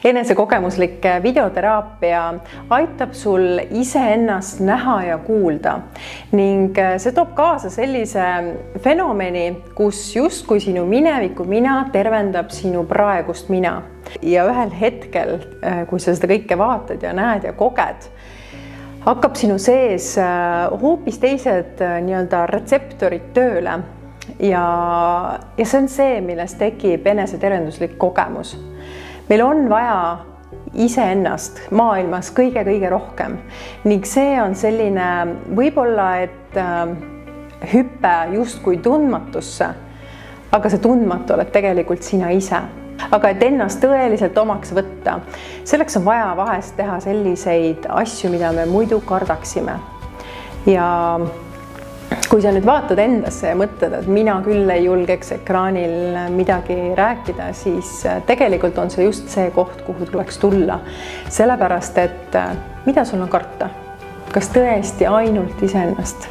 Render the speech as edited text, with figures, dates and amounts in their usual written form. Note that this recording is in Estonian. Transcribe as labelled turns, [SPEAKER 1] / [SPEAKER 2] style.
[SPEAKER 1] Enesekogemuslik videoteraapia aitab sul iseennast näha ja kuulda ning see toob kaasa sellise fenomeni, kus justkui sinu mineviku mina tervendab sinu praegust mina. Ja ühel hetkel, kui sa seda kõike vaatad ja näed ja koged, hakkab sinu sees hoopis teised retseptorid tööle ja see on see, millest tekib enesetervenduslik kogemus. Meil on vaja iseennast maailmas kõige rohkem ning see on selline võib-olla, et hüppe justkui tundmatusse, aga see tundmatu oled tegelikult sina ise. Aga et ennast tõeliselt omaks võtta, selleks on vaja vahest teha selliseid asju, mida me muidu kardaksime. Ja kui sa nüüd vaatad endasse ja mõtled, et mina küll ei julgeks ekraanil midagi rääkida, siis tegelikult on see just see koht, kuhu tuleks tulla. Sellepärast, et mida sul on karta? Kas tõesti ainult iseennast?